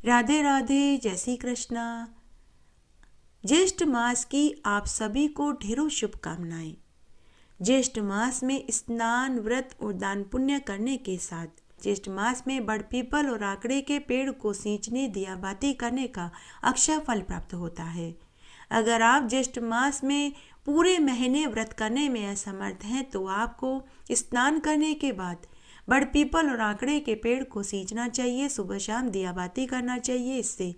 राधे राधे, जय श्री कृष्णा। ज्येष्ठ मास की आप सभी को ढेरों शुभकामनाएं। ज्येष्ठ मास में स्नान, व्रत और दान पुण्य करने के साथ ज्येष्ठ मास में बड़ पीपल और आकड़े के पेड़ को सींचने, दिया बाती करने का अक्षय फल प्राप्त होता है। अगर आप ज्येष्ठ मास में पूरे महीने व्रत करने में असमर्थ हैं तो आपको स्नान करने के बाद बड़ पीपल और आकड़े के पेड़ को सींचना चाहिए, सुबह शाम दिया बाती करना चाहिए। इससे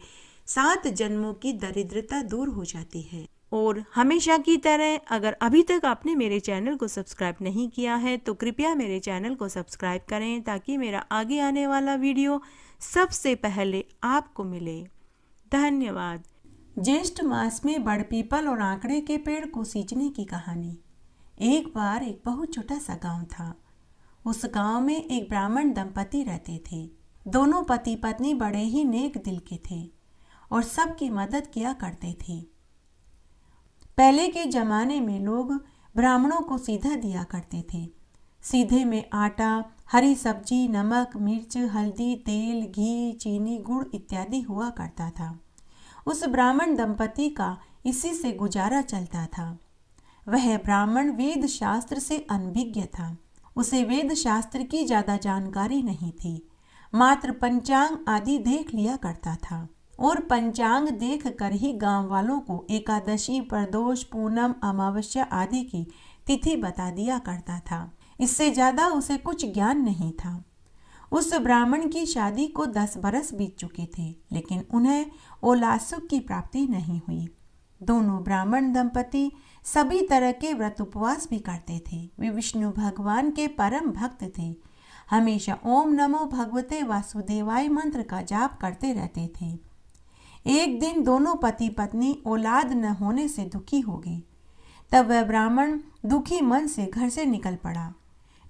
7 जन्मों की दरिद्रता दूर हो जाती है। और हमेशा की तरह अगर अभी तक आपने मेरे चैनल को सब्सक्राइब नहीं किया है तो कृपया मेरे चैनल को सब्सक्राइब करें ताकि मेरा आगे आने वाला वीडियो सबसे पहले आपको मिले। धन्यवाद। ज्येष्ठ मास में बड़ पीपल और आकड़े के पेड़ को सींचने की कहानी। एक बार एक बहुत छोटा सा गांव था। उस गांव में एक ब्राह्मण दंपति रहते थे। दोनों पति पत्नी बड़े ही नेक दिल के थे और सबकी मदद किया करते थे। पहले के जमाने में लोग ब्राह्मणों को सीधा दिया करते थे। सीधे में आटा, हरी सब्जी, नमक, मिर्च, हल्दी, तेल, घी, चीनी, गुड़ इत्यादि हुआ करता था। उस ब्राह्मण दंपति का इसी से गुजारा चलता था। वह ब्राह्मण वेद शास्त्र से अनभिज्ञ था। उसे वेद शास्त्र की ज्यादा जानकारी नहीं थी, मात्र पंचांग आदि देख लिया करता था और पंचांग देख कर ही गांव वालों को एकादशी, प्रदोष, पूनम, अमावस्या आदि की तिथि बता दिया करता था। इससे ज्यादा उसे कुछ ज्ञान नहीं था। उस ब्राह्मण की शादी को 10 बरस बीत चुके थे, लेकिन उन्हें औलाद सुख की प्राप्ति नहीं हुई। दोनों ब्राह्मण दंपति सभी तरह के व्रत उपवास भी करते थे। वे विष्णु भगवान के परम भक्त थे। हमेशा ओम नमो भगवते वासुदेवाय मंत्र का जाप करते रहते थे। एक दिन दोनों पति पत्नी औलाद न होने से दुखी हो गए। तब वह ब्राह्मण दुखी मन से घर से निकल पड़ा।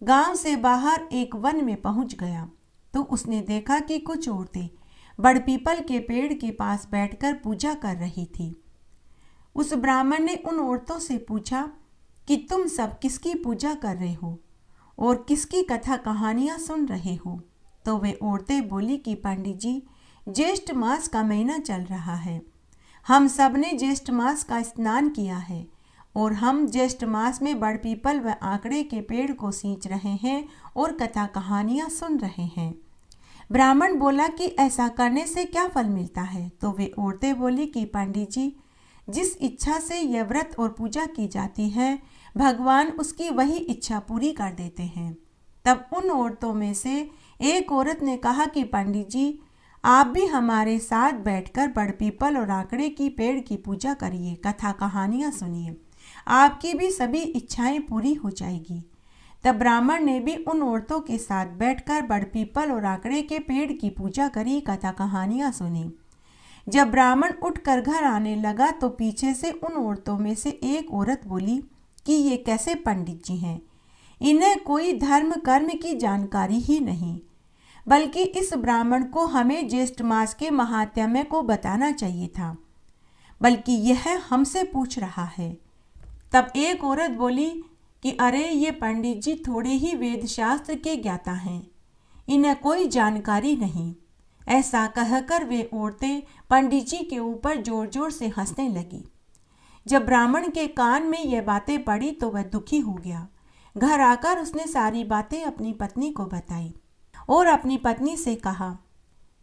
गांव से बाहर एक वन में पहुंच गया तो उसने देखा कि कुछ औरतें बड़ पीपल के पेड़ के पास बैठकर पूजा कर रही थी। उस ब्राह्मण ने उन औरतों से पूछा कि तुम सब किसकी पूजा कर रहे हो और किसकी कथा कहानियां सुन रहे हो। तो वे औरतें बोली कि पंडित जी, ज्येष्ठ मास का महीना चल रहा है। हम सब ने ज्येष्ठ मास का स्नान किया है और हम ज्येष्ठ मास में बड़ पीपल व आकड़े के पेड़ को सींच रहे हैं और कथा कहानियां सुन रहे हैं। ब्राह्मण बोला कि ऐसा करने से क्या फल मिलता है। तो वे औरतें बोली कि पंडित जी, जिस इच्छा से यह व्रत और पूजा की जाती है, भगवान उसकी वही इच्छा पूरी कर देते हैं। तब उन औरतों में से एक औरत ने कहा कि पंडित जी, आप भी हमारे साथ बैठकर बड़ पीपल और आकड़े की पेड़ की पूजा करिए, कथा कहानियां सुनिए, आपकी भी सभी इच्छाएं पूरी हो जाएगी। तब ब्राह्मण ने भी उन औरतों के साथ बैठकर बड़ पीपल और आकड़े के पेड़ की पूजा करी, कथा कहानियां सुनी। जब ब्राह्मण उठकर घर आने लगा तो पीछे से उन औरतों में से एक औरत बोली कि ये कैसे पंडित जी हैं, इन्हें कोई धर्म कर्म की जानकारी ही नहीं, बल्कि इस ब्राह्मण को हमें ज्येष्ठ मास के महात्म्य को बताना चाहिए था, बल्कि यह हमसे पूछ रहा है। तब एक औरत बोली कि अरे, ये पंडित जी थोड़े ही वेद शास्त्र के ज्ञाता हैं, इन्हें कोई जानकारी नहीं। ऐसा कहकर वे औरतें पंडित जी के ऊपर जोर जोर से हंसने लगी। जब ब्राह्मण के कान में यह बातें पड़ी तो वह दुखी हो गया। घर आकर उसने सारी बातें अपनी पत्नी को बताई और अपनी पत्नी से कहा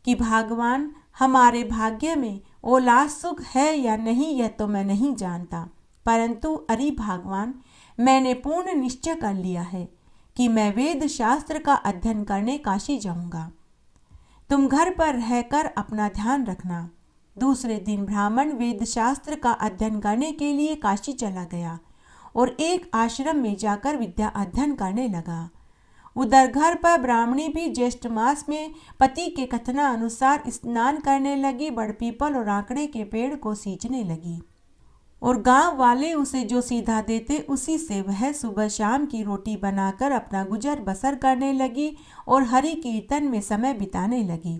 कि भगवान, हमारे भाग्य में औलाद सुख है या नहीं यह तो मैं नहीं जानता, परंतु अरे भगवान, मैंने पूर्ण निश्चय कर लिया है कि मैं वेद शास्त्र का अध्ययन करने काशी जाऊंगा। तुम घर पर रहकर अपना ध्यान रखना। दूसरे दिन ब्राह्मण वेद शास्त्र का अध्ययन करने के लिए काशी चला गया और एक आश्रम में जाकर विद्या अध्ययन करने लगा। उधर घर पर ब्राह्मणी भी ज्येष्ठ मास में पति के कथना अनुसार स्नान करने लगी, बड़ पीपल और आकड़े के पेड़ को सींचने लगी और गांव वाले उसे जो सीधा देते उसी से वह सुबह शाम की रोटी बनाकर अपना गुजर बसर करने लगी और हरि कीर्तन में समय बिताने लगी।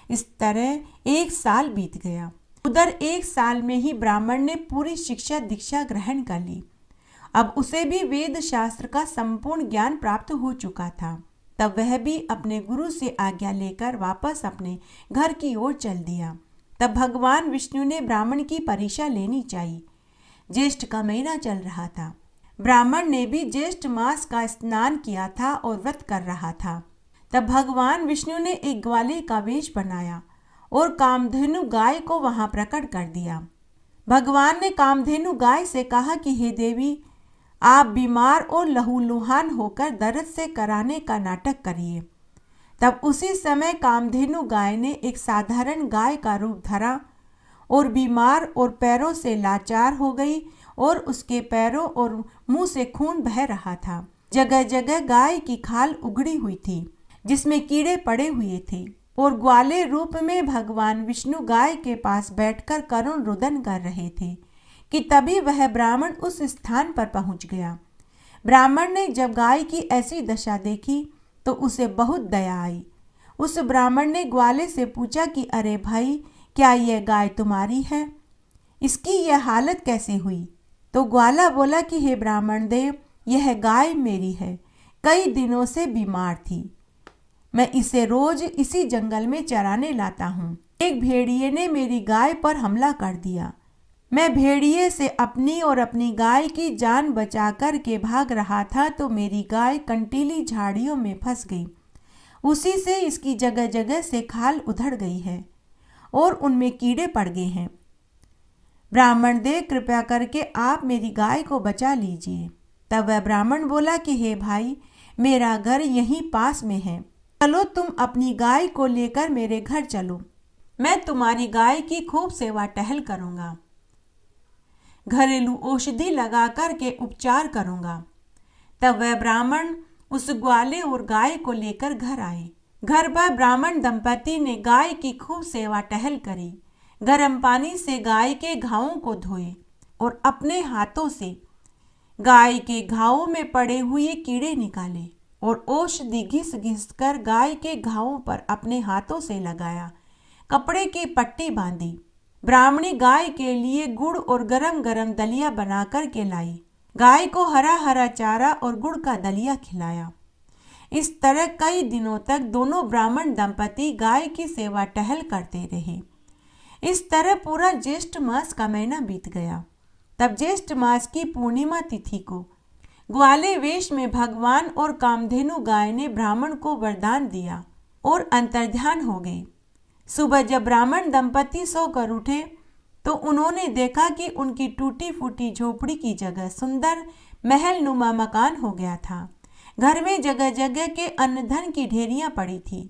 इस तरह 1 साल बीत गया। उधर 1 साल में ही ब्राह्मण ने पूरी शिक्षा दीक्षा ग्रहण कर ली। अब उसे भी वेद शास्त्र का संपूर्ण ज्ञान प्राप्त हो चुका था। तब वह भी अपने गुरु से आज्ञा लेकर वापस अपने घर की ओर चल दिया। तब भगवान विष्णु ने ब्राह्मण की परीक्षा लेनी चाहिए। ज्येष्ठ का महीना चल रहा था। ब्राह्मण ने भी ज्येष्ठ मास का स्नान किया था और व्रत कर रहा था। तब भगवान विष्णु ने एक ग्वाले का वेश बनाया और कामधेनु गाय को वहां प्रकट कर दिया। भगवान ने कामधेनु गाय से कहा कि हे देवी, आप बीमार और लहूलुहान होकर दर्द से कराने का नाटक करिए। तब उसी समय कामधेनु गाय ने एक साधारण गाय का रूप धरा और बीमार और पैरों से लाचार हो गई और उसके पैरों और मुंह से खून बह रहा था। जगह जगह गाय की खाल उगड़ी हुई थी जिसमें कीड़े पड़े हुए थे और ग्वाले रूप में भगवान विष्णु गाय के पास बैठकर करुण रुदन कर रहे थे कि तभी वह ब्राह्मण उस स्थान पर पहुंच गया। ब्राह्मण ने जब गाय की ऐसी दशा देखी तो उसे बहुत दया आई। उस ब्राह्मण ने ग्वाले से पूछा कि अरे भाई, क्या यह गाय तुम्हारी है? इसकी यह हालत कैसे हुई? तो ग्वाला बोला कि हे ब्राह्मण देव, यह गाय मेरी है, कई दिनों से बीमार थी। मैं इसे रोज इसी जंगल में चराने लाता हूँ। एक भेड़िए ने मेरी गाय पर हमला कर दिया। मैं भेड़िए से अपनी और अपनी गाय की जान बचा कर के भाग रहा था तो मेरी गाय कंटीली झाड़ियों में फंस गई। उसी से इसकी जगह जगह से खाल उधड़ गई है और उनमें कीड़े पड़ गए हैं। ब्राह्मण देव, कृपया करके आप मेरी गाय को बचा लीजिए। तब वह ब्राह्मण बोला कि हे भाई, मेरा घर यहीं पास में है, चलो तुम अपनी गाय को लेकर मेरे घर चलो। मैं तुम्हारी गाय की खूब सेवा टहल करूँगा, घरेलू औषधि लगा कर के उपचार करूँगा। तब वह ब्राह्मण उस ग्वाले और गाय को लेकर घर आए। घर पर ब्राह्मण दंपति ने गाय की खूब सेवा टहल करी। गर्म पानी से गाय के घावों को धोए और अपने हाथों से गाय के घावों में पड़े हुए कीड़े निकाले और औषधि घिस घिस कर गाय के घावों पर अपने हाथों से लगाया। कपड़े की पट्टी बांधी। ब्राह्मणी गाय के लिए गुड़ और गरम गरम दलिया बना कर के लाई। गाय को हरा हरा चारा और गुड़ का दलिया खिलाया। इस तरह कई दिनों तक दोनों ब्राह्मण दंपति गाय की सेवा टहल करते रहे। इस तरह पूरा ज्येष्ठ मास का महीना बीत गया। तब ज्येष्ठ मास की पूर्णिमा तिथि को ग्वाले वेश में भगवान और कामधेनु गाय ने ब्राह्मण को वरदान दिया और अंतर्ध्यान हो गए। सुबह जब ब्राह्मण दंपति सोकर उठे तो उन्होंने देखा कि उनकी टूटी फूटी झोपड़ी की जगह सुंदर महल नुमा मकान हो गया था। घर में जगह जगह के अन्न धन की ढेरियां पड़ी थी।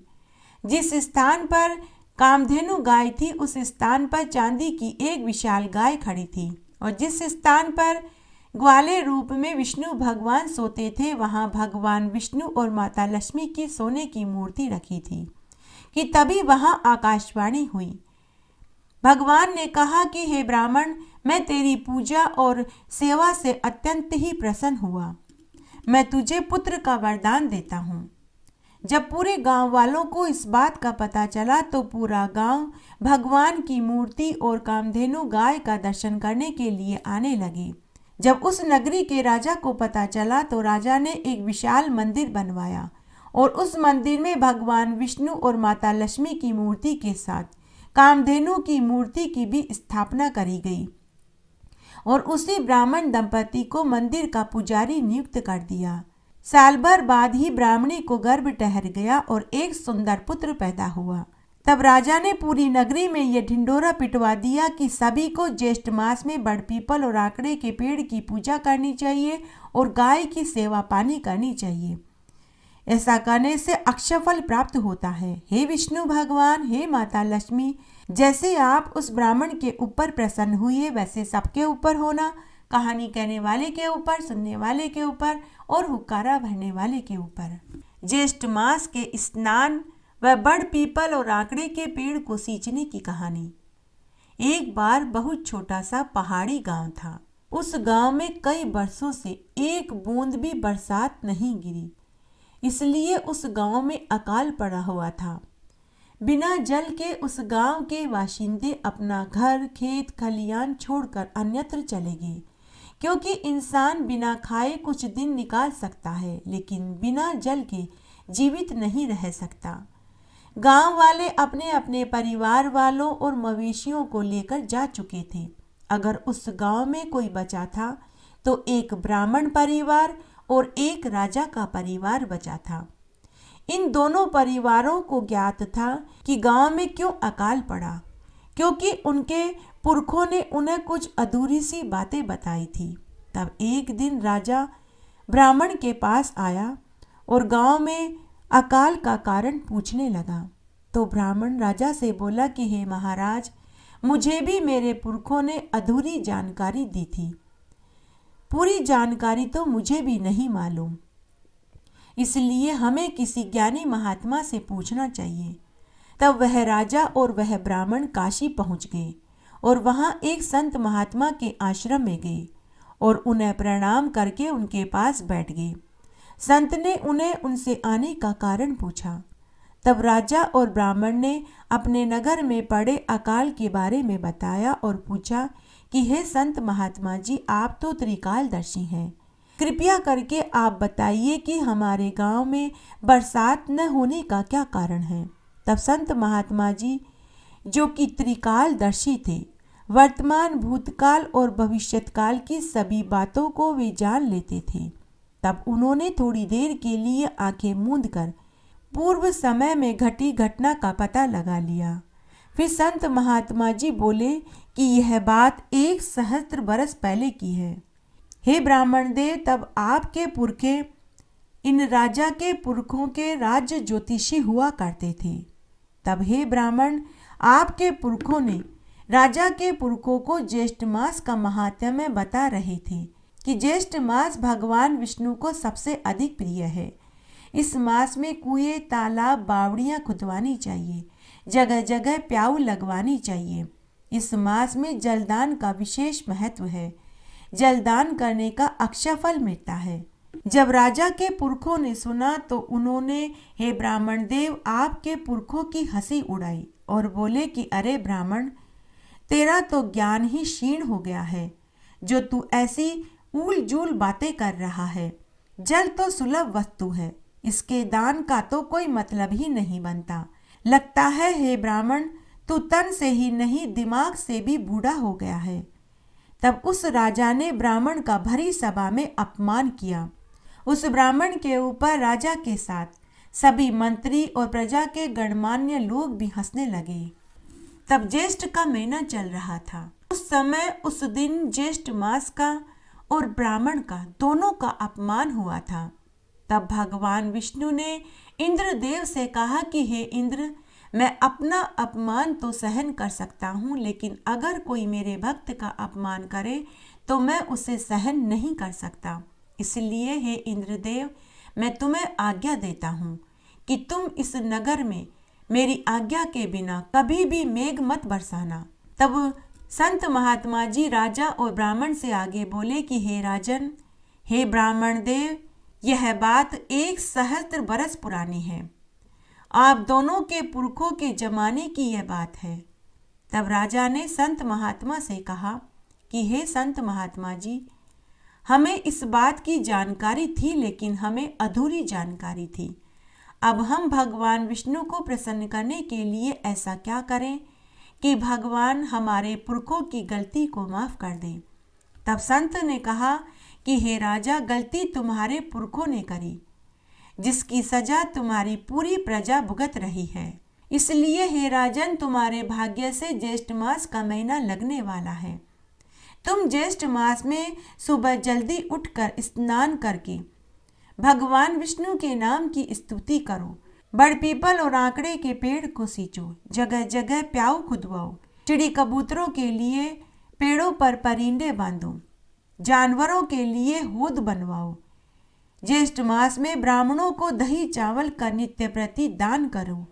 जिस स्थान पर कामधेनु गाय थी उस स्थान पर चांदी की एक विशाल गाय खड़ी थी और जिस स्थान पर ग्वाले रूप में विष्णु भगवान सोते थे वहां भगवान विष्णु और माता लक्ष्मी की सोने की मूर्ति रखी थी कि तभी वहां आकाशवाणी हुई। भगवान ने कहा कि हे ब्राह्मण, मैं तेरी पूजा और सेवा से अत्यंत ही प्रसन्न हुआ। मैं तुझे पुत्र का वरदान देता हूँ। जब पूरे गांव वालों को इस बात का पता चला तो पूरा गांव भगवान की मूर्ति और कामधेनु गाय का दर्शन करने के लिए आने लगे। जब उस नगरी के राजा को पता चला तो राजा ने एक विशाल मंदिर बनवाया और उस मंदिर में भगवान विष्णु और माता लक्ष्मी की मूर्ति के साथ कामधेनु की मूर्ति की भी स्थापना करी गई और उसी ब्राह्मण दंपति को मंदिर का पुजारी नियुक्त कर दिया। साल भर बाद ही ब्राह्मणी को गर्भ ठहर गया और एक सुंदर पुत्र पैदा हुआ। तब राजा ने पूरी नगरी में यह ढिंडोरा पिटवा दिया कि सभी को ज्येष्ठ मास में बड़ पीपल और आकड़े के पेड़ की पूजा करनी चाहिए और गाय की सेवा पानी करनी चाहिए। ऐसा करने से अक्षय फल प्राप्त होता है। हे विष्णु भगवान, हे माता लक्ष्मी, जैसे आप उस ब्राह्मण के ऊपर प्रसन्न हुए वैसे सबके ऊपर होना। कहानी कहने वाले के ऊपर, सुनने वाले के ऊपर और हुक्कारा भरने वाले के ऊपर। ज्येष्ठ मास के स्नान व बड़ पीपल और आकड़े के पेड़ को सींचने की कहानी। एक बार बहुत छोटा सा पहाड़ी गांव था। उस गांव में कई बरसों से एक बूंद भी बरसात नहीं गिरी, इसलिए उस गांव में अकाल पड़ा हुआ था। बिना जल के उस गांव के बाशिंदे अपना घर, खेत, खलियान छोड़कर अन्यत्र चले गए, क्योंकि इंसान बिना खाए कुछ दिन निकाल सकता है लेकिन बिना जल के जीवित नहीं रह सकता। गांव वाले अपने अपने परिवार वालों और मवेशियों को लेकर जा चुके थे। अगर उस गांव में कोई बचा था तो एक ब्राह्मण परिवार और एक राजा का परिवार बचा था। इन दोनों परिवारों को ज्ञात था कि गांव में क्यों अकाल पड़ा, क्योंकि उनके पुरखों ने उन्हें कुछ अधूरी सी बातें बताई थी। तब एक दिन राजा ब्राह्मण के पास आया और गांव में अकाल का कारण पूछने लगा। तो ब्राह्मण राजा से बोला कि हे महाराज, मुझे भी मेरे पुरखों ने अधूरी जानकारी दी थी, पूरी जानकारी तो मुझे भी नहीं मालूम, इसलिए हमें किसी ज्ञानी महात्मा से पूछना चाहिए। तब वह राजा और वह ब्राह्मण काशी पहुंच गए और वहां एक संत महात्मा के आश्रम में गए और उन्हें प्रणाम करके उनके पास बैठ गए। संत ने उन्हें उनसे आने का कारण पूछा। तब राजा और ब्राह्मण ने अपने नगर में पड़े अकाल के बारे में बताया और पूछा कि हे संत महात्मा जी, आप तो त्रिकालदर्शी हैं, कृपया करके आप बताइए कि हमारे गांव में बरसात न होने का क्या कारण है। तब संत महात्मा जी, जो कि त्रिकालदर्शी थे, वर्तमान, भूतकाल और भविष्यत्काल की सभी बातों को वे जान लेते थे। तब उन्होंने थोड़ी देर के लिए आंखें मूंद कर पूर्व समय में घटी घटना का पता लगा लिया। फिर संत महात्मा जी बोले कि यह बात 1 सहस्त्र बरस पहले की है। हे ब्राह्मण देव, तब आपके पुरखे इन राजा के पुरखों के राज्य ज्योतिषी हुआ करते थे। तब हे ब्राह्मण, आपके पुरखों ने राजा के पुरखों को ज्येष्ठ मास का महात्म्य बता रहे थे कि ज्येष्ठ मास भगवान विष्णु को सबसे अधिक प्रिय है। इस मास में कुएं, तालाब, बावड़ियां खुदवानी चाहिए, जगह जगह प्याऊ लगवानी चाहिए। इस मास में जलदान का विशेष महत्व है। जलदान करने का अक्षय फल मिलता है। जब राजा के पुरखों ने सुना तो उन्होंने हे ब्राह्मण देव, आपके पुरखों की हंसी उड़ाई और बोले कि अरे ब्राह्मण, तेरा तो ज्ञान ही क्षीण हो गया है, जो तू ऐसी ऊल जूल बातें कर रहा है। जल तो सुलभ वस्तु है, इसके दान का तो कोई मतलब ही नहीं बनता। लगता है हे ब्राह्मण, तू तन से ही नहीं दिमाग से भी बूढ़ा हो गया है। तब उस राजा ने ब्राह्मण का भरी सभा में अपमान किया। उस ब्राह्मण के ऊपर राजा के साथ सभी मंत्री और प्रजा के गणमान्य लोग भी हंसने लगे। तब ज्येष्ठ का महीना चल रहा था। उस समय उस दिन ज्येष्ठ मास का और ब्राह्मण का दोनों का अपमान हुआ था। तब भगवान विष्णु ने इंद्रदेव से कहा कि हे इंद्र, मैं अपना अपमान तो सहन कर सकता हूँ, लेकिन अगर कोई मेरे भक्त का अपमान करे तो मैं उसे सहन नहीं कर सकता। इसलिए हे इंद्रदेव, मैं तुम्हें आज्ञा देता हूँ कि तुम इस नगर में मेरी आज्ञा के बिना कभी भी मेघ मत बरसाना। तब संत महात्मा जी राजा और ब्राह्मण से आगे बोले कि हे राजन, हे ब्राह्मण देव, यह बात 1 सहस्त्र बरस पुरानी है। आप दोनों के पुरखों के जमाने की यह बात है। तब राजा ने संत महात्मा से कहा कि हे संत महात्मा जी, हमें इस बात की जानकारी थी, लेकिन हमें अधूरी जानकारी थी। अब हम भगवान विष्णु को प्रसन्न करने के लिए ऐसा क्या करें कि भगवान हमारे पुरखों की गलती को माफ कर दें। तब संत ने कहा कि हे राजा, गलती तुम्हारे पुरखों ने करी, जिसकी सजा तुम्हारी पूरी प्रजा भुगत रही है। इसलिए हे राजन, तुम्हारे भाग्य से ज्येष्ठ मास का महीना लगने वाला है। तुम ज्येष्ठ मास में सुबह जल्दी उठकर स्नान करके भगवान विष्णु के नाम की स्तुति करो, बड़ पीपल और आंकड़े के पेड़ को सींचो, जगह जगह प्याऊ खुदवाओ, चिड़ी कबूतरों के लिए पेड़ों पर परिंदे बांधो, जानवरों के लिए होद बनवाओ। ज्येष्ठ मास में ब्राह्मणों को दही चावल का नित्य प्रति दान करो।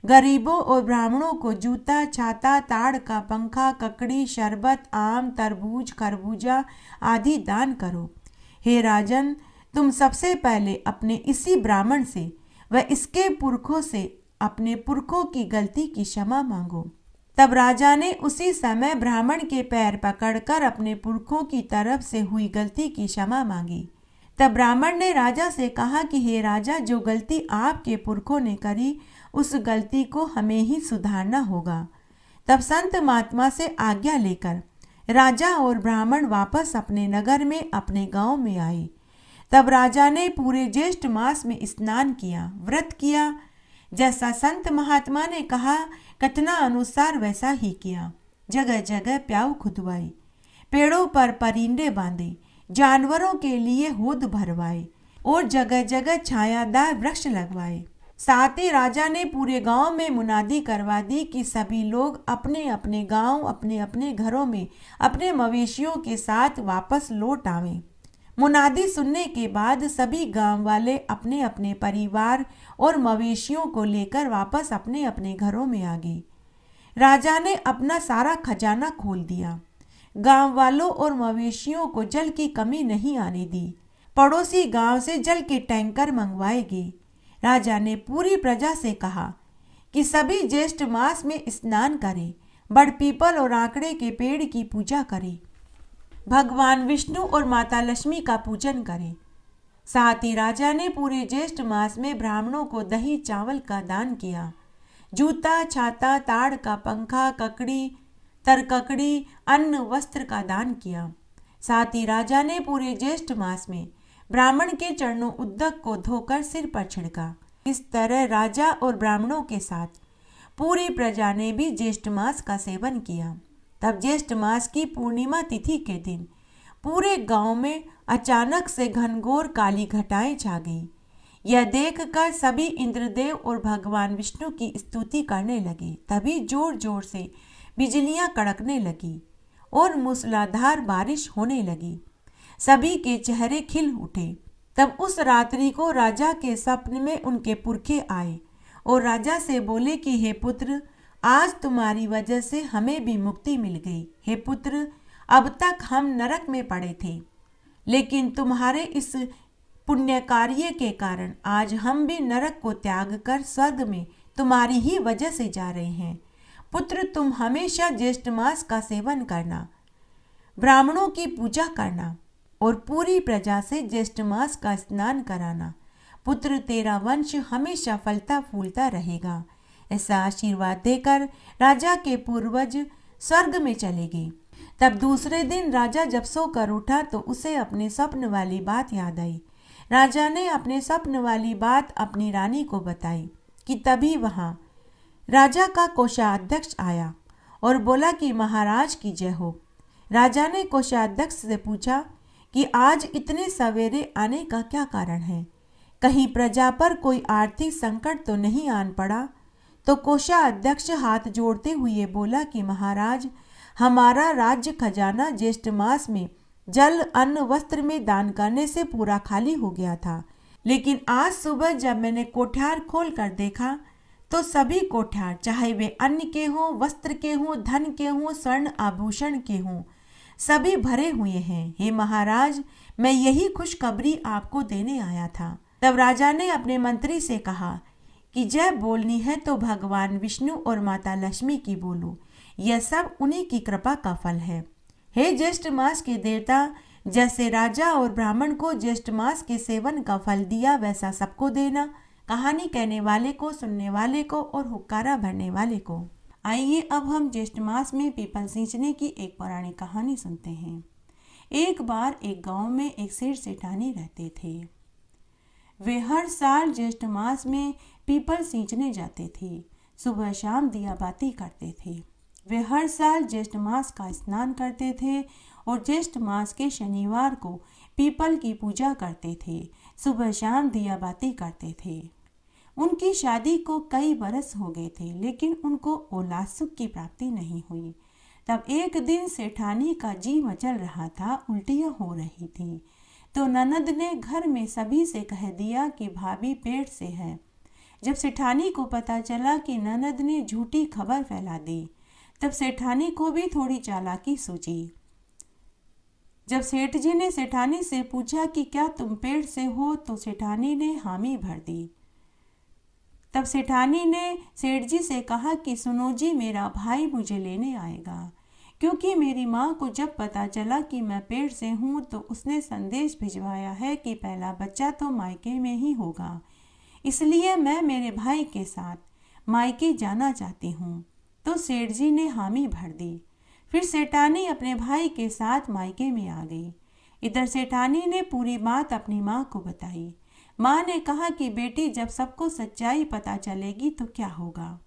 गरीबों और ब्राह्मणों को जूता, छाता, ताड़ का पंखा, ककड़ी, शरबत, आम, तरबूज, खरबूजा आदि दान करो। हे राजन, तुम सबसे पहले अपने इसी ब्राह्मण से व इसके पुरखों से अपने पुरखों की गलती की क्षमा मांगो। तब राजा ने उसी समय ब्राह्मण के पैर पकड़कर अपने पुरखों की तरफ से हुई गलती की क्षमा मांगी। तब ब्राह्मण ने राजा से कहा कि हे राजा, जो गलती आपके पुरखों ने करी उस गलती को हमें ही सुधारना होगा। तब संत महात्मा से आज्ञा लेकर राजा और ब्राह्मण वापस अपने नगर में, अपने गांव में आए। तब राजा ने पूरे ज्येष्ठ मास में स्नान किया, व्रत किया। जैसा संत महात्मा ने कहा, कथना अनुसार वैसा ही किया। जगह जगह प्याऊ खुदवाई, पेड़ों पर परिंदे बांधे, जानवरों के लिए होद भरवाए और जगह जगह छायादार वृक्ष लगवाए। साथ ही राजा ने पूरे गांव में मुनादी करवा दी कि सभी लोग अपने अपने गांव, अपने अपने घरों में अपने मवेशियों के साथ वापस लौट आवें। मुनादी सुनने के बाद सभी गांव वाले अपने अपने परिवार और मवेशियों को लेकर वापस अपने अपने घरों में आ गए। राजा ने अपना सारा खजाना खोल दिया। गांव वालों और मवेशियों को जल की कमी नहीं आने दी। पड़ोसी गांव से जल के टैंकर मंगवाए गए। राजा ने पूरी प्रजा से कहा कि सभी ज्येष्ठ मास में स्नान करें, बड़ पीपल और आंकड़े के पेड़ की पूजा करें, भगवान विष्णु और माता लक्ष्मी का पूजन करें। साथ ही राजा ने पूरे ज्येष्ठ मास में ब्राह्मणों को दही चावल का दान किया। जूता, छाता, ताड़ का पंखा, ककड़ी, तरककड़ी, अन्न, वस्त्र का दान किया। साथ ही राजा ने पूरे ज्येष्ठ मास में ब्राह्मण के चरणों उद्दक को धोकर सिर पर छिड़का। इस तरह राजा और ब्राह्मणों के साथ पूरी प्रजा ने भी ज्येष्ठ मास का सेवन किया। तब ज्येष्ठ मास की पूर्णिमा तिथि के दिन पूरे गांव में अचानक से घनघोर काली घटाएं छा गई। यह देखकर सभी इंद्रदेव और भगवान विष्णु की स्तुति करने लगे। तभी जोर जोर से बिजलियां कड़कने लगी और मूसलाधार बारिश होने लगी। सभी के चेहरे खिल उठे। तब उस रात्रि को राजा के स्वप्न में उनके पुरखे आए और राजा से बोले कि हे पुत्र, आज तुम्हारी वजह से हमें भी मुक्ति मिल गई। हे पुत्र, अब तक हम नरक में पड़े थे, लेकिन तुम्हारे इस पुण्य कार्य के कारण आज हम भी नरक को त्याग कर स्वर्ग में तुम्हारी ही वजह से जा रहे हैं। पुत्र, तुम हमेशा ज्येष्ठ मास का सेवन करना, ब्राह्मणों की पूजा करना और पूरी प्रजा से ज्येष्ठ मास का स्नान कराना। पुत्र, तेरा वंश हमेशा फलता फूलता रहेगा। ऐसा आशीर्वाद देकर राजा के पूर्वज स्वर्ग में चले गए। तब दूसरे दिन राजा जब सोकर उठा तो उसे अपने स्वप्न वाली बात याद आई। राजा ने अपने स्वप्न वाली बात अपनी रानी को बताई कि तभी वहाँ राजा का कोषाध्यक्ष आया और बोला कि महाराज की जय हो। राजा ने कोषाध्यक्ष से पूछा कि आज इतने सवेरे आने का क्या कारण है? कहीं प्रजा पर कोई आर्थिक संकट तो नहीं आन पड़ा? तो कोषाध्यक्ष हाथ जोड़ते हुए बोला कि महाराज, हमारा राज्य खजाना ज्येष्ठ मास में जल, अन्न, वस्त्र में दान करने से पूरा खाली हो गया था, लेकिन आज सुबह जब मैंने कोठार खोल कर देखा तो सभी कोठार, चाहे वे अन्न के हों, वस्त्र के हों, धन के हों, स्वर्ण आभूषण के हों, सभी भरे हुए हैं। हे महाराज, मैं यही खुशखबरी आपको देने आया था। तब राजा ने अपने मंत्री से कहा कि जय बोलनी है तो भगवान विष्णु और माता लक्ष्मी की बोलो, यह सब उन्हीं की कृपा का फल है। हे ज्येष्ठ मास के देवता, जैसे राजा और ब्राह्मण को ज्येष्ठ मास के सेवन का फल दिया, वैसा सबको देना, कहानी कहने वाले को, सुनने वाले को और हुक्कारा भरने वाले को। आइए अब हम ज्येष्ठ मास में पीपल सींचने की एक पौराणिक कहानी सुनते हैं। एक बार एक गांव में एक सेठ सेठानी रहते थे। वे हर साल ज्येष्ठ मास में पीपल सींचने जाते थे। सुबह शाम दिया बाती करते थे। वे हर साल ज्येष्ठ मास का स्नान करते थे और ज्येष्ठ मास के शनिवार को पीपल की पूजा करते थे। सुबह शाम दिया बाती करते थे। उनकी शादी को कई बरस हो गए थे, लेकिन उनको औलाद सुख की प्राप्ति नहीं हुई। तब एक दिन सेठानी का जी मचल रहा था, उल्टियाँ हो रही थी। तो ननद ने घर में सभी से कह दिया कि भाभी पेट से है। जब सेठानी को पता चला कि ननद ने झूठी खबर फैला दी, तब सेठानी को भी थोड़ी चालाकी सूझी। जब सेठ जी ने सेठानी से पूछा कि क्या तुम पेट से हो, तो सेठानी ने हामी भर दी। तब सेठानी ने सेठ जी से कहा कि सुनो जी, मेरा भाई मुझे लेने आएगा, क्योंकि मेरी माँ को जब पता चला कि मैं पेट से हूँ तो उसने संदेश भिजवाया है कि पहला बच्चा तो मायके में ही होगा, इसलिए मैं मेरे भाई के साथ मायके जाना चाहती हूँ। तो सेठ जी ने हामी भर दी। फिर सेठानी अपने भाई के साथ मायके में आ गई। इधर सेठानी ने पूरी बात अपनी माँ को बताई। माँ ने कहा कि बेटी, जब सबको सच्चाई पता चलेगी तो क्या होगा।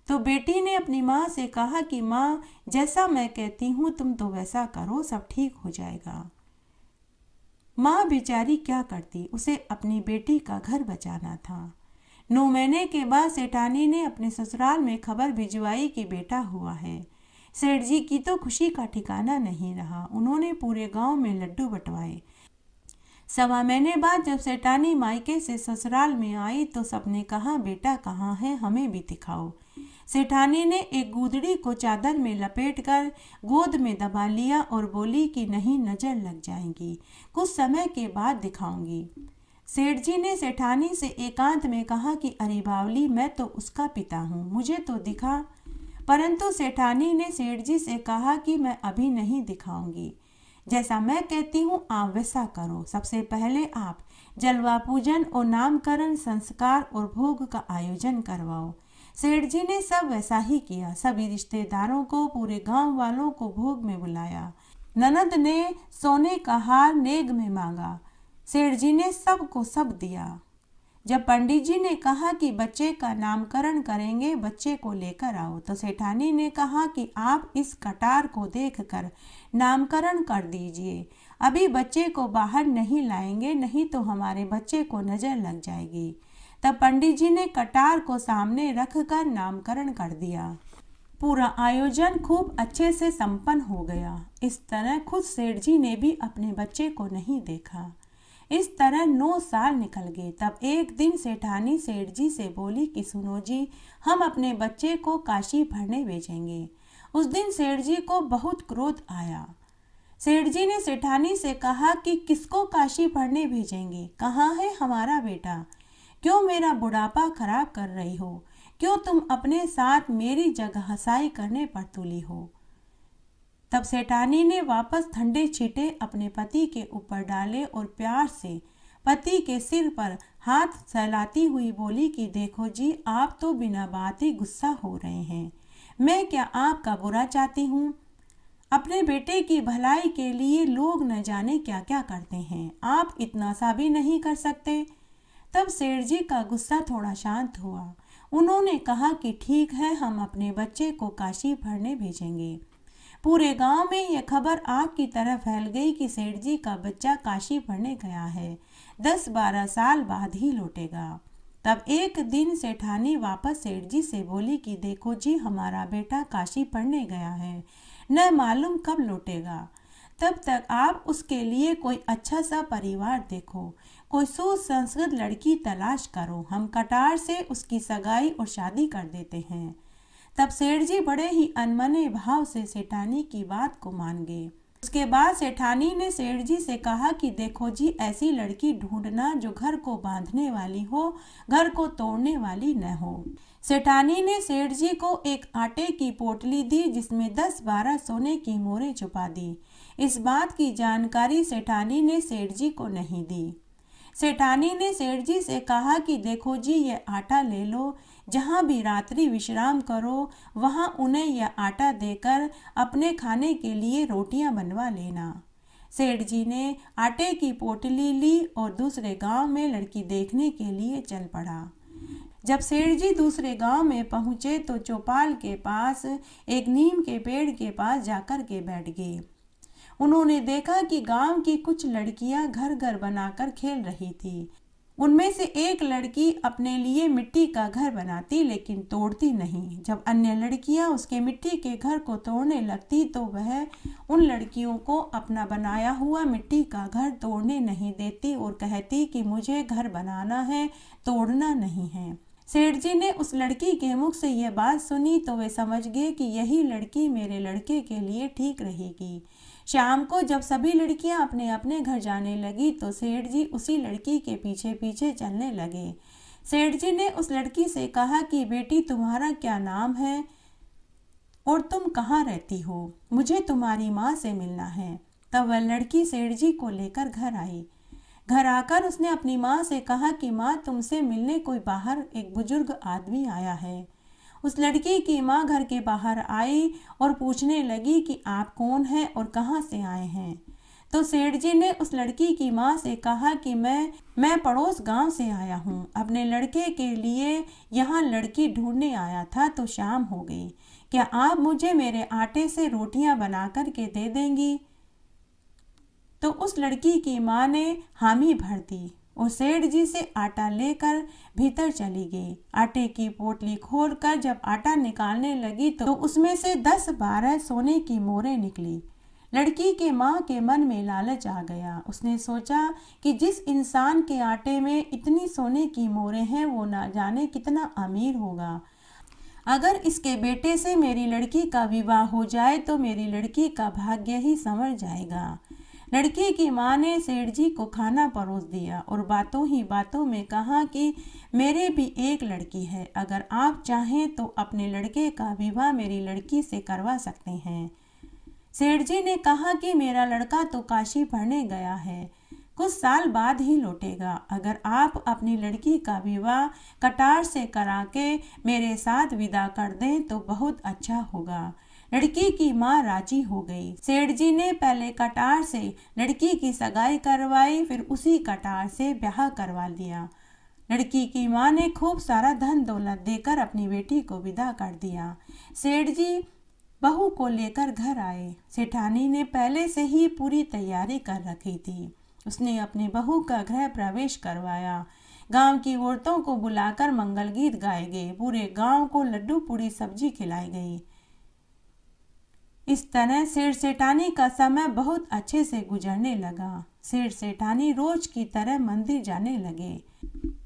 तो बेटी ने अपनी माँ से कहा कि माँ, जैसा मैं कहती हूँ तुम तो वैसा करो, सब ठीक हो जाएगा। माँ बेचारी क्या करती, उसे अपनी बेटी का घर बचाना था। 9 महीने के बाद सेठानी ने अपने ससुराल में खबर भिजवाई कि बेटा हुआ है। सेठ जी की तो खुशी का ठिकाना नहीं रहा। उन्होंने पूरे गांव में लड्डू बंटवाए। 1.25 महीने बाद जब सेठानी मायके से ससुराल में आई तो सबने कहा, बेटा कहाँ है, हमें भी दिखाओ। सेठानी ने एक गूदड़ी को चादर में लपेटकर गोद में दबा लिया और बोली कि नहीं, नजर लग जाएगी, कुछ समय के बाद दिखाऊंगी। सेठ जी ने सेठानी से एकांत में कहा कि अरे बावली, मैं तो उसका पिता हूँ, मुझे तो दिखा। परंतु सेठानी ने सेठ जी से कहा कि मैं अभी नहीं दिखाऊंगी, जैसा मैं कहती हूँ आप वैसा करो। सबसे पहले आप जलवा पूजन और नामकरण संस्कार और भोग का आयोजन करवाओ। सेठ जी ने सब वैसा ही किया। सभी रिश्तेदारों को, पूरे गांव वालों को भोग में बुलाया। ननद ने सोने का हार नेग में मांगा। सेठ जी ने सबको सब दिया। जब पंडित जी ने कहा कि बच्चे का नामकरण करेंगे, बच्चे को लेकर आओ, तो सेठानी ने कहा कि आप इस कटार को देखकर नामकरण कर दीजिए। अभी बच्चे को बाहर नहीं लाएंगे, नहीं तो हमारे बच्चे को नजर लग जाएगी। तब पंडित जी ने कटार को सामने रखकर नामकरण कर दिया। पूरा आयोजन खूब अच्छे से संपन्न हो गया। इस तरह खुद सेठ जी ने भी अपने बच्चे को नहीं देखा। इस तरह 9 साल निकल गए। तब एक दिन सेठानी सेठ जी से बोली कि सुनो जी, हम अपने बच्चे को काशी पढ़ने भेजेंगे। उस दिन सेठ जी को बहुत क्रोध आया। सेठ जी ने सेठानी से कहा कि किसको काशी पढ़ने भेजेंगे, कहाँ है हमारा बेटा, क्यों मेरा बुढ़ापा खराब कर रही हो, क्यों तुम अपने साथ मेरी जगह हसाई करने पर तुली हो। तब सेठानी ने वापस ठंडे छींटे अपने पति के ऊपर डाले और प्यार से पति के सिर पर हाथ सहलाती हुई बोली कि देखो जी, आप तो बिना बात ही गुस्सा हो रहे हैं। मैं क्या आपका बुरा चाहती हूँ? अपने बेटे की भलाई के लिए लोग न जाने क्या क्या करते हैं, आप इतना सा भी नहीं कर सकते। तब सेठ जी का गुस्सा थोड़ा शांत हुआ। उन्होंने कहा कि ठीक है, हम अपने बच्चे को काशी पढ़ने भेजेंगे। पूरे गांव में यह खबर आग की तरह फैल गई कि सेठ जी का बच्चा काशी पढ़ने गया है, 10-12 साल बाद ही लौटेगा। तब एक दिन सेठानी वापस सेठ जी से बोली कि देखो जी, हमारा बेटा काशी पढ़ने गया है, न मालूम कब लौटेगा। तब तक आप उसके लिए कोई अच्छा सा परिवार देखो, कोई सुसंस्कृत लड़की तलाश करो, हम कटार से उसकी सगाई और शादी कर देते हैं। तब सेठ जी बड़े ही अनमने भाव से सेठानी की बात को मान गए। उसके बाद सेठानी ने सेठ जी से कहा कि देखो जी, ऐसी लड़की ढूंढना जो घर को बांधने वाली हो, घर को तोड़ने वाली न हो। सेठानी ने सेठ जी को एक आटे की पोटली दी जिसमें 10-12 सोने की मोहरें छुपा दी। इस बात की जानकारी सेठानी ने सेठ जी को नहीं दी। सेठानी ने सेठ जी से कहा कि देखो जी, ये आटा ले लो, जहाँ भी रात्रि विश्राम करो वहाँ उन्हें यह आटा देकर अपने खाने के लिए रोटियां बनवा लेना। सेठ जी ने आटे की पोटली ली और दूसरे गांव में लड़की देखने के लिए चल पड़ा। जब सेठ जी दूसरे गांव में पहुंचे तो चौपाल के पास एक नीम के पेड़ के पास जाकर के बैठ गए। उन्होंने देखा कि गांव की कुछ लड़कियां घर घर बनाकर खेल रही थी। उनमें से एक लड़की अपने लिए मिट्टी का घर बनाती लेकिन तोड़ती नहीं। जब अन्य लड़कियां उसके मिट्टी के घर को तोड़ने लगती तो वह उन लड़कियों को अपना बनाया हुआ मिट्टी का घर तोड़ने नहीं देती और कहती कि मुझे घर बनाना है, तोड़ना नहीं है। सेठ जी ने उस लड़की के मुख से यह बात सुनी तो वे समझ गए कि यही लड़की मेरे लड़के के लिए ठीक रहेगी। शाम को जब सभी लड़कियां अपने अपने घर जाने लगी तो सेठ जी उसी लड़की के पीछे पीछे चलने लगे। सेठ जी ने उस लड़की से कहा कि बेटी, तुम्हारा क्या नाम है? और तुम कहाँ रहती हो? मुझे तुम्हारी माँ से मिलना है। तब वह लड़की सेठ जी को लेकर घर आई। घर आकर उसने अपनी माँ से कहा कि माँ, तुमसे मिलने कोई बाहर एक बुजुर्ग आदमी आया है। उस लड़की की माँ घर के बाहर आई और पूछने लगी कि आप कौन हैं और कहाँ से आए हैं। तो सेठ जी ने उस लड़की की माँ से कहा कि मैं पड़ोस गांव से आया हूँ। अपने लड़के के लिए यहाँ लड़की ढूंढने आया था तो शाम हो गई। क्या आप मुझे मेरे आटे से रोटियां बना कर के दे देंगी? तो उस लड़की की माँ ने हामी भर दी और सेठ जी से आटा लेकर भीतर चली गई। आटे की पोटली खोलकर जब आटा निकालने लगी तो उसमें से 10-12 सोने की मोहरें निकली। लड़की के माँ के मन में लालच आ गया। उसने सोचा कि जिस इंसान के आटे में इतनी सोने की मोहरें हैं वो ना जाने कितना अमीर होगा। अगर इसके बेटे से मेरी लड़की का विवाह हो जाए तो मेरी लड़की का भाग्य ही संवर जाएगा। लड़की की माँ ने सेठ जी को खाना परोस दिया और बातों ही बातों में कहा कि मेरे भी एक लड़की है, अगर आप चाहें तो अपने लड़के का विवाह मेरी लड़की से करवा सकते हैं। सेठ जी ने कहा कि मेरा लड़का तो काशी पढ़ने गया है, कुछ साल बाद ही लौटेगा। अगर आप अपनी लड़की का विवाह कटार से करा के मेरे साथ विदा कर दें तो बहुत अच्छा होगा। लड़की की माँ राजी हो गई। सेठ जी ने पहले कटार से लड़की की सगाई करवाई, फिर उसी कटार से ब्याह करवा दिया। लड़की की माँ ने खूब सारा धन दौलत देकर अपनी बेटी को विदा कर दिया। सेठ जी बहू को लेकर घर आए। सेठानी ने पहले से ही पूरी तैयारी कर रखी थी। उसने अपनी बहू का गृह प्रवेश करवाया। गांव की औरतों को बुलाकर मंगल गीत गाए गए। पूरे गांव को लड्डू पूड़ी सब्जी खिलाई गई। इस तरह सेठ सेठानी का समय बहुत अच्छे से गुजरने लगा। सेठ सेठानी रोज की तरह मंदिर जाने लगे।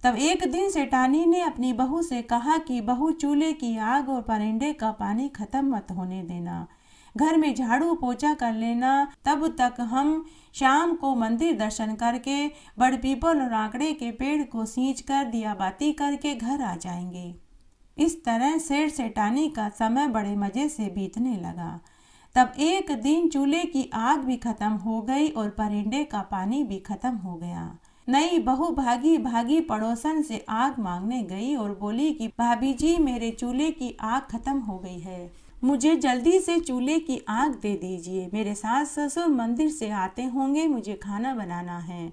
तब एक दिन सेठानी ने अपनी बहू से कहा कि बहू, चूल्हे की आग और परिंदे का पानी खत्म मत होने देना, घर में झाड़ू पोछा कर लेना, तब तक हम शाम को मंदिर दर्शन करके बड़ पीपल और आकड़े के पेड़ को सींच कर दिया बाती करके घर आ जाएंगे। इस तरह सेठ सेठानी का समय बड़े मजे से बीतने लगा। तब एक दिन चूल्हे की आग भी खत्म हो गई और परिंदे का पानी भी खत्म हो गया। नई बहू भागी भागी पड़ोसन से आग मांगने गई और बोली कि भाभी जी, मेरे चूल्हे की आग खत्म हो गई है, मुझे जल्दी से चूल्हे की आग दे दीजिए। मेरे सास ससुर मंदिर से आते होंगे, मुझे खाना बनाना है।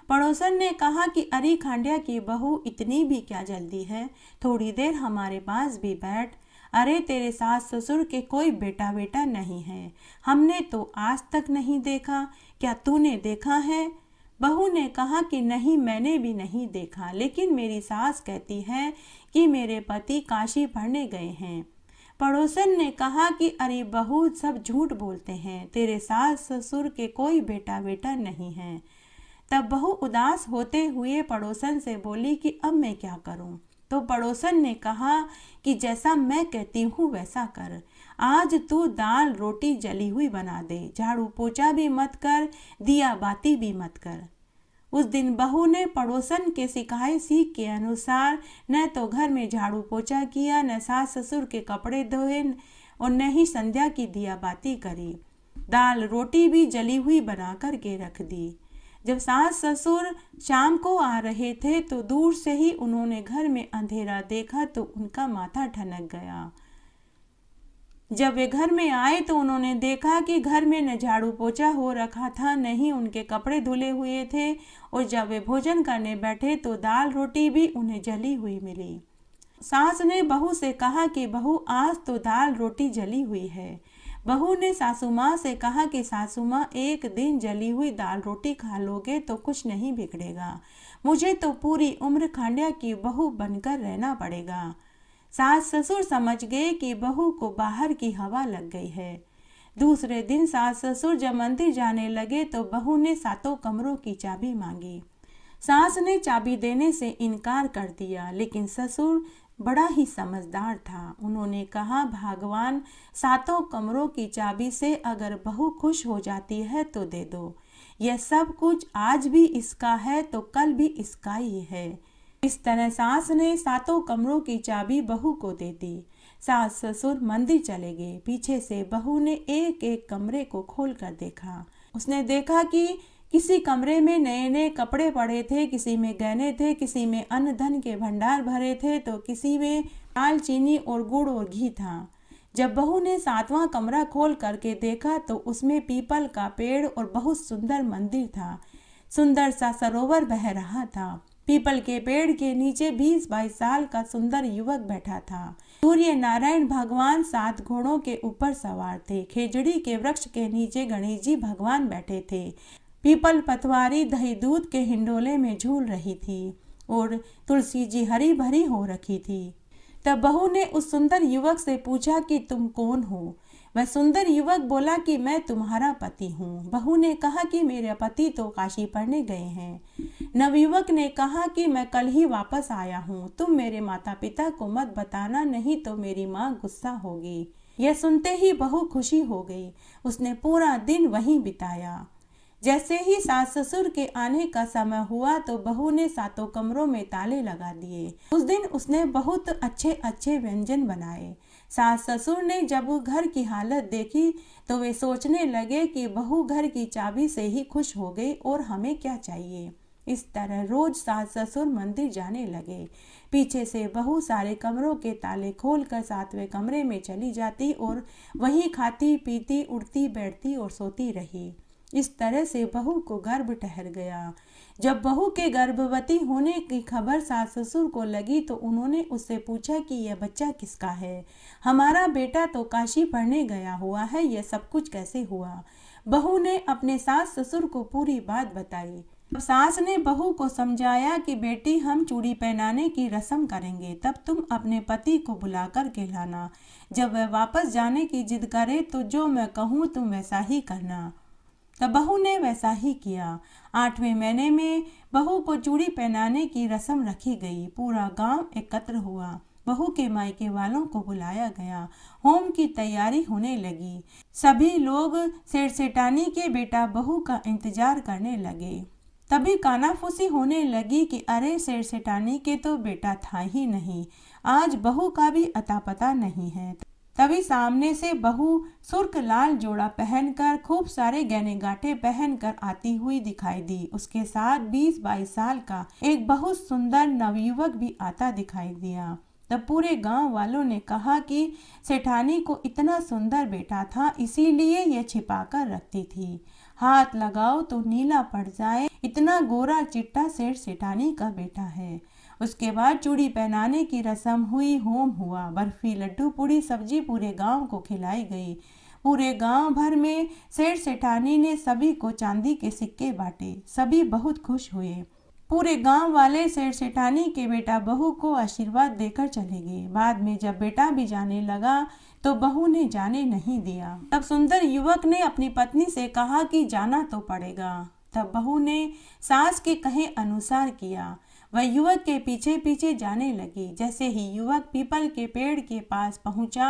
पड़ोसन ने कहा कि अरे खांडिया की बहू, इतनी भी क्या जल्दी है, थोड़ी देर हमारे पास भी बैठ। अरे तेरे सास ससुर के कोई बेटा बेटा नहीं है, हमने तो आज तक नहीं देखा, क्या तूने देखा है? बहू ने कहा कि नहीं, मैंने भी नहीं देखा, लेकिन मेरी सास कहती है कि मेरे पति काशी पढ़ने गए हैं। पड़ोसन ने कहा कि अरे बहू, सब झूठ बोलते हैं, तेरे सास ससुर के कोई बेटा बेटा नहीं है। तब बहू उदास होते हुए पड़ोसन से बोली कि अब मैं क्या करूं? तो पड़ोसन ने कहा कि जैसा मैं कहती हूँ वैसा कर। आज तू दाल रोटी जली हुई बना दे, झाड़ू पोछा भी मत कर, दिया बाती भी मत कर। उस दिन बहू ने पड़ोसन के सिखाए सीख के अनुसार न तो घर में झाड़ू पोछा किया, न सास ससुर के कपड़े धोए और न ही संध्या की दिया बाती करी। दाल रोटी भी जली हुई बना कर के रख दी। जब सास ससुर शाम को आ रहे थे तो दूर से ही उन्होंने घर में अंधेरा देखा तो उनका माथा ठनक गया। जब वे घर में आए तो उन्होंने देखा कि घर में न झाड़ू पोछा हो रखा था, न ही उनके कपड़े धुले हुए थे, और जब वे भोजन करने बैठे तो दाल रोटी भी उन्हें जली हुई मिली। सास ने बहू से कहा कि बहू, आज तो दाल रोटी जली हुई है। बहू ने सासू माँ से कहा कि सासू माँ, एक दिन जली हुई दाल रोटी खा लोगे तो कुछ नहीं बिगड़ेगा, मुझे तो पूरी उम्र खांडिया की बहू बनकर रहना पड़ेगा। सास ससुर समझ गए कि बहू को बाहर की हवा लग गई है। दूसरे दिन सास ससुर जब मंदिर जाने लगे तो बहू ने 7 कमरों की चाबी मांगी। सास ने चाबी देने से इनकार कर दिया, लेकिन ससुर बड़ा ही समझदार था। उन्होंने कहा, भगवान, 7 कमरों की चाबी से अगर बहू खुश हो जाती है तो दे दो। यह सब कुछ आज भी इसका है तो कल भी इसका ही है। इस तरह सास ने 7 कमरों की चाबी बहू को दे दी। सास ससुर मंदिर चले गए। पीछे से बहू ने एक एक कमरे को खोल कर देखा। उसने देखा कि किसी कमरे में नए नए कपड़े पड़े थे, किसी में गहने थे, किसी में अन्न धन के भंडार भरे थे, तो किसी में दाल चीनी और गुड़ और घी था। जब बहू ने 7वां कमरा खोल करके देखा तो उसमें पीपल का पेड़ और बहुत सुंदर मंदिर था। सुंदर सा सरोवर बह रहा था। पीपल के पेड़ के नीचे 20-22 साल का सुंदर युवक बैठा था। सूर्य नारायण भगवान 7 घोड़ों के ऊपर सवार थे। खेजड़ी के वृक्ष के नीचे गणेश जी भगवान बैठे थे। पीपल पतवारी दही दूध के हिंडोले में झूल रही थी और तुलसी जी हरी भरी हो रखी थी। तब बहू ने उस सुंदर युवक से पूछा कि तुम कौन हो? वह सुंदर युवक बोला कि मैं तुम्हारा पति हूँ। बहू ने कहा कि मेरे पति तो काशी पढ़ने गए हैं। नवयुवक ने कहा कि मैं कल ही वापस आया हूँ, तुम मेरे माता पिता को मत बताना, नहीं तो मेरी माँ गुस्सा होगी। यह सुनते ही बहू खुशी हो गई। उसने पूरा दिन वहीं बिताया। जैसे ही सास ससुर के आने का समय हुआ तो बहू ने 7 कमरों में ताले लगा दिए। उस दिन उसने बहुत अच्छे अच्छे व्यंजन बनाए। सास ससुर ने जब घर की हालत देखी तो वे सोचने लगे कि बहू घर की चाबी से ही खुश हो गई और हमें क्या चाहिए। इस तरह रोज सास ससुर मंदिर जाने लगे। पीछे से बहू सारे कमरों के ताले खोलकर 7वें कमरे में चली जाती और वहीं खाती पीती उठती बैठती और सोती रही। इस तरह से बहू को गर्भ ठहर गया। जब बहू के गर्भवती होने की खबर सास ससुर को लगी तो उन्होंने उससे पूछा कि यह बच्चा किसका है? हमारा बेटा तो काशी पढ़ने गया हुआ है, यह सब कुछ कैसे हुआ? बहू ने अपने सास ससुर को पूरी बात बताई। अब सास ने बहू को समझाया कि बेटी, हम चूड़ी पहनाने की रस्म करेंगे, तब तुम अपने पति को बुला कर के लाना। जब वह वापस जाने की जिद करे तो जो मैं कहूँ तुम वैसा ही करना। तब बहू ने वैसा ही किया। 8वें महीने में बहू को चूड़ी पहनाने की रस्म रखी गई। पूरा गांव एकत्र हुआ। बहू के मायके वालों को बुलाया गया। होम की तैयारी होने लगी। सभी लोग सेठ-सेठानी के बेटा बहू का इंतजार करने लगे। तभी कानाफूसी होने लगी कि अरे, सेठ-सेठानी के तो बेटा था ही नहीं, आज बहू का भी अता पता नहीं है। तभी सामने से बहू सुर्ख लाल जोड़ा पहनकर, खूब सारे गहने गांठे पहनकर आती हुई दिखाई दी। उसके साथ 20-22 साल का एक बहुत सुंदर नवयुवक भी आता दिखाई दिया। तब पूरे गांव वालों ने कहा कि सेठानी को इतना सुंदर बेटा था, इसीलिए यह छिपा कर रखती थी। हाथ लगाओ तो नीला पड़ जाए, इतना गोरा चिट्टा सेठ सेठानी का बेटा है। उसके बाद चूड़ी पहनाने की रस्म हुई, होम हुआ। बर्फी, लड्डू, पूड़ी, सब्जी पूरे गांव को खिलाई गई। पूरे गांव भर में सेठ सेठानी ने सभी को चांदी के सिक्के बांटे। सभी बहुत खुश हुए। पूरे गांव वाले सेठ सेठानी के बेटा बहू को आशीर्वाद देकर चले गए। बाद में जब बेटा भी जाने लगा तो बहू ने जाने नहीं दिया। तब सुंदर युवक ने अपनी पत्नी से कहा कि जाना तो पड़ेगा। तब बहू ने सास के कहे अनुसार किया। वह युवक के पीछे पीछे जाने लगी। जैसे ही युवक पीपल के पेड़ के पास पहुंचा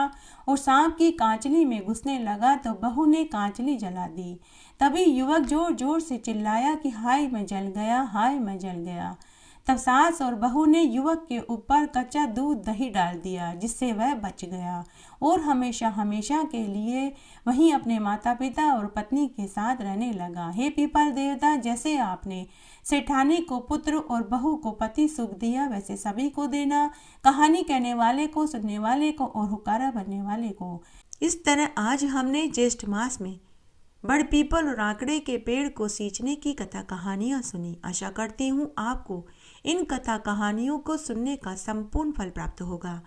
और सांप की कांचली में घुसने लगा तो बहू ने कांचली जला दी। तभी युवक जोर जोर से चिल्लाया कि हाय मैं जल गया, हाय मैं जल गया। तब सास और बहू ने युवक के ऊपर कच्चा दूध दही डाल दिया, जिससे वह बच गया और हमेशा हमेशा के लिए वहीं अपने माता पिता और पत्नी के साथ रहने लगा। हे पीपल देवता, जैसे आपने सेठानी को पुत्र और बहू को पति सुख दिया, वैसे सभी को देना, कहानी कहने वाले को, सुनने वाले को और हुक्कारा बनने वाले को। इस तरह आज हमने ज्येष्ठ मास में बड़ पीपल और आंकड़े के पेड़ को सींचने की कथा कहानियाँ सुनी। आशा करती हूँ आपको इन कथा कहानियों को सुनने का संपूर्ण फल प्राप्त होगा।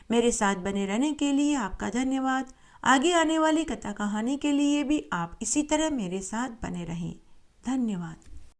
मेरे साथ बने रहने के लिए आपका धन्यवाद। आगे आने वाली कथा कहानी के लिए भी आप इसी तरह मेरे साथ बने रहें। धन्यवाद।